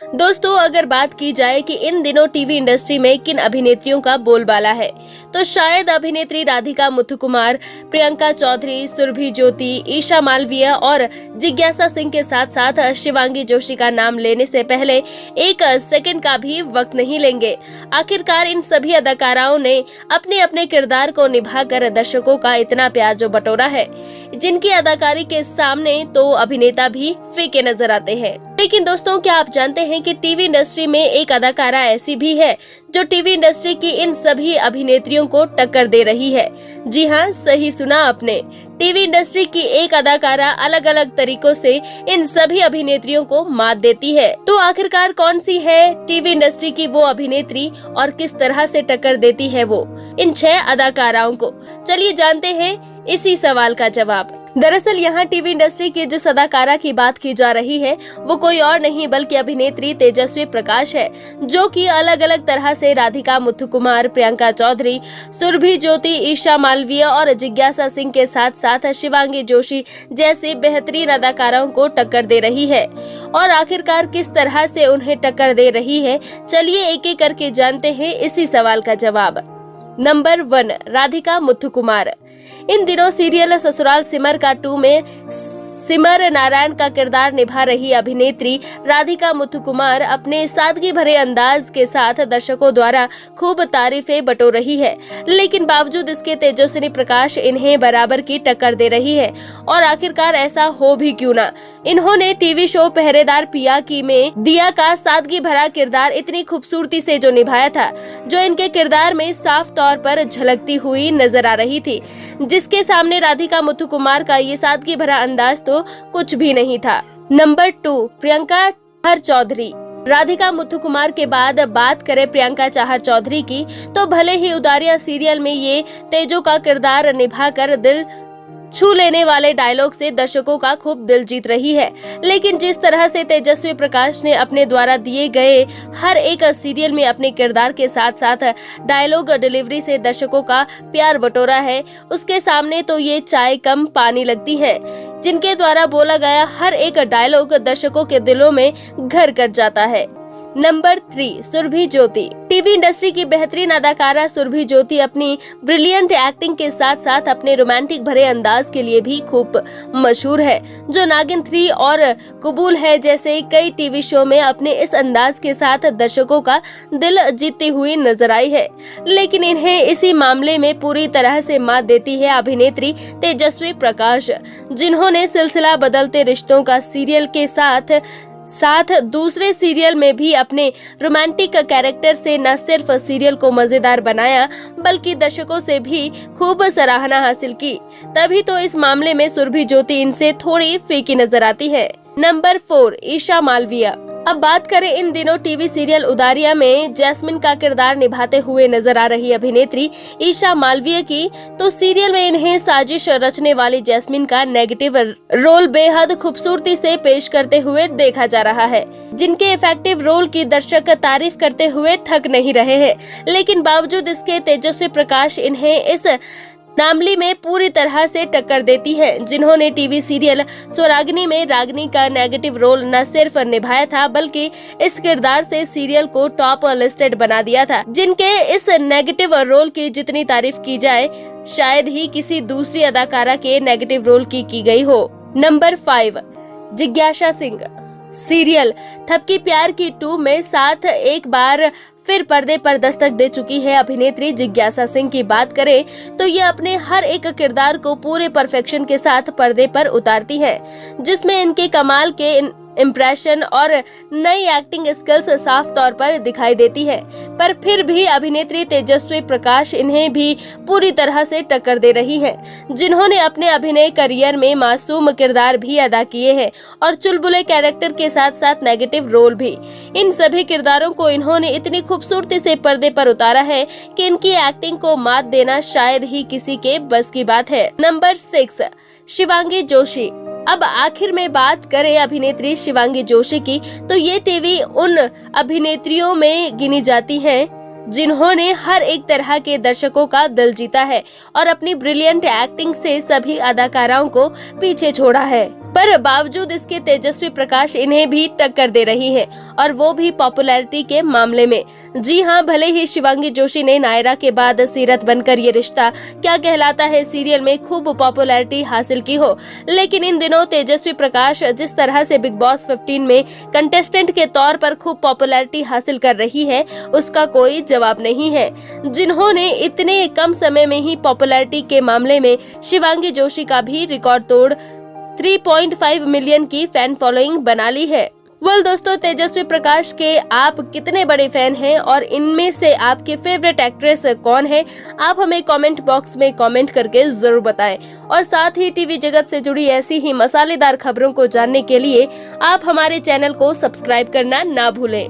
दोस्तों, अगर बात की जाए कि इन दिनों टीवी इंडस्ट्री में किन अभिनेत्रियों का बोलबाला है, तो शायद अभिनेत्री राधिका मुथुकुमार, प्रियंका चौधरी, सुरभि ज्योति, ईशा मालवीय और जिज्ञासा सिंह के साथ साथ शिवांगी जोशी का नाम लेने से पहले एक सेकंड का भी वक्त नहीं लेंगे। आखिरकार इन सभी अदाकाराओं ने अपने अपने किरदार को निभाकर दर्शकों का इतना प्यार जो बटोरा है, जिनकी अदाकारी के सामने तो अभिनेता भी फीके नजर आते हैं। लेकिन दोस्तों, क्या आप जानते हैं कि टीवी इंडस्ट्री में एक अदाकारा ऐसी भी है जो टीवी इंडस्ट्री की इन सभी अभिनेत्रियों को टक्कर दे रही है। जी हाँ, सही सुना आपने। टीवी इंडस्ट्री की एक अदाकारा अलग अलग तरीकों से इन सभी अभिनेत्रियों को मात देती है। तो आखिरकार कौन सी है टीवी इंडस्ट्री की वो अभिनेत्री और किस तरह से टक्कर देती है वो इन 6 अदाकाराओं को? चलिए जानते हैं इसी सवाल का जवाब। दरअसल यहाँ टीवी इंडस्ट्री की जिस अदाकारा की बात की जा रही है वो कोई और नहीं बल्कि अभिनेत्री तेजस्वी प्रकाश है, जो कि अलग अलग तरह से राधिका मुथुकुमार, प्रियंका चौधरी, सुरभि ज्योति, ईशा मालवीय और जिज्ञासा सिंह के साथ साथ शिवांगी जोशी जैसी बेहतरीन अदाकाराओं को टक्कर दे रही है। और आखिरकार किस तरह से उन्हें टक्कर दे रही है, चलिए एक एक करके जानते हैं इसी सवाल का जवाब। नंबर 1, राधिका मुथुकुमार। इन दिनों सीरियल ससुराल सिमर का 2 में सिमर नारायण का किरदार निभा रही अभिनेत्री राधिका मुथुकुमार अपने सादगी भरे अंदाज के साथ दर्शकों द्वारा खूब तारीफें बटोर रही है। लेकिन बावजूद इसके तेजस्वी प्रकाश इन्हें बराबर की टक्कर दे रही है। और आखिरकार ऐसा हो भी क्यों ना, इन्होंने टीवी शो पहरेदार पिया की में दिया का सादगी भरा किरदार इतनी खूबसूरती से जो निभाया था, जो इनके किरदार में साफ तौर पर झलकती हुई नजर आ रही थी, जिसके सामने राधिका मुथुकुमार का ये सादगी भरा अंदाज तो कुछ भी नहीं था। नंबर 2, प्रियंका चाहर चौधरी। राधिका मुथुकुमार के बाद बात करें प्रियंका चाहर चौधरी की, तो भले ही उदारियां सीरियल में ये तेजो का किरदार निभाकर दिल छू लेने वाले डायलॉग से दर्शकों का खूब दिल जीत रही है, लेकिन जिस तरह से तेजस्वी प्रकाश ने अपने द्वारा दिए गए हर एक सीरियल में अपने किरदार के साथ साथ डायलॉग डिलीवरी से दर्शकों का प्यार बटोरा है, उसके सामने तो ये चाय कम पानी लगती है, जिनके द्वारा बोला गया हर एक डायलॉग दर्शकों के दिलों में घर कर जाता है। नंबर 3, सुरभि ज्योति। टीवी इंडस्ट्री की बेहतरीन अदाकारा सुरभि ज्योति अपनी ब्रिलियंट एक्टिंग के साथ साथ अपने रोमांटिक भरे अंदाज के लिए भी खूब मशहूर है, जो नागिन 3 और कबूल है जैसे कई टीवी शो में अपने इस अंदाज के साथ दर्शकों का दिल जीतती हुई नजर आई है। लेकिन इन्हें इसी मामले में पूरी तरह से मात देती है अभिनेत्री तेजस्वी प्रकाश, जिन्होंने सिलसिला बदलते रिश्तों का सीरियल के साथ दूसरे सीरियल में भी अपने रोमांटिक कैरेक्टर से न सिर्फ सीरियल को मजेदार बनाया बल्कि दर्शकों से भी खूब सराहना हासिल की। तभी तो इस मामले में सुरभि ज्योति इनसे थोड़ी फीकी नजर आती है। नंबर 4, ईशा मालवीय। अब बात करें इन दिनों टीवी सीरियल उदारिया में जैस्मिन का किरदार निभाते हुए नजर आ रही अभिनेत्री ईशा मालवीय की, तो सीरियल में इन्हें साजिश रचने वाली जैस्मिन का नेगेटिव रोल बेहद खूबसूरती से पेश करते हुए देखा जा रहा है, जिनके इफेक्टिव रोल की दर्शक तारीफ करते हुए थक नहीं रहे हैं। लेकिन बावजूद इसके तेजस्वी प्रकाश इन्हें इस नामली में पूरी तरह से टक्कर देती है, जिन्होंने टीवी सीरियल स्वरागिनी में रागिनी का नेगेटिव रोल न सिर्फ निभाया था बल्कि इस किरदार से सीरियल को टॉप लिस्टेड बना दिया था, जिनके इस नेगेटिव रोल की जितनी तारीफ की जाए शायद ही किसी दूसरी अदाकारा के नेगेटिव रोल की गई हो। नंबर 5, जिज्ञासा सिंह। सीरियल थपकी प्यार की 2 में साथ एक बार फिर पर्दे पर दस्तक दे चुकी है अभिनेत्री जिज्ञासा सिंह की बात करें तो ये अपने हर एक किरदार को पूरे परफेक्शन के साथ पर्दे पर उतारती है, जिसमें इनके कमाल के इम्प्रेशन और नई एक्टिंग स्किल्स साफ तौर पर दिखाई देती है। पर फिर भी अभिनेत्री तेजस्वी प्रकाश इन्हें भी पूरी तरह से टक्कर दे रही है, जिन्होंने अपने अभिनय करियर में मासूम किरदार भी अदा किए हैं और चुलबुले कैरेक्टर के साथ साथ नेगेटिव रोल भी। इन सभी किरदारों को इन्होंने इतनी खूबसूरती से पर्दे पर उतारा है कि इनकी एक्टिंग को मात देना शायद ही किसी के बस की बात है। नंबर 6, शिवांगी जोशी। अब आखिर में बात करें अभिनेत्री शिवांगी जोशी की, तो ये टीवी उन अभिनेत्रियों में गिनी जाती हैं जिन्होंने हर एक तरह के दर्शकों का दिल जीता है और अपनी ब्रिलियंट एक्टिंग से सभी अदाकाराओं को पीछे छोड़ा है। पर बावजूद इसके तेजस्वी प्रकाश इन्हें भी टक्कर दे रही हैं और वो भी पॉपुलैरिटी के मामले में। जी हां, भले ही शिवांगी जोशी ने नायरा के बाद सीरत बनकर ये रिश्ता क्या कहलाता है सीरियल में खूब पॉपुलैरिटी हासिल की हो, लेकिन इन दिनों तेजस्वी प्रकाश जिस तरह से बिग बॉस 15 में कंटेस्टेंट के तौर पर खूब पॉपुलैरिटी हासिल कर रही है, उसका कोई जवाब नहीं है। जिन्होंने इतने कम समय में ही पॉपुलैरिटी के मामले में शिवांगी जोशी का भी रिकॉर्ड तोड़ 3.5 मिलियन की फैन फॉलोइंग बना ली है। दोस्तों, तेजस्वी प्रकाश के आप कितने बड़े फैन हैं और इनमें से आपके फेवरेट एक्ट्रेस कौन है? आप हमें कमेंट बॉक्स में कमेंट करके जरूर बताएं और साथ ही टीवी जगत से जुड़ी ऐसी ही मसालेदार खबरों को जानने के लिए आप हमारे चैनल को सब्सक्राइब करना ना भूलें।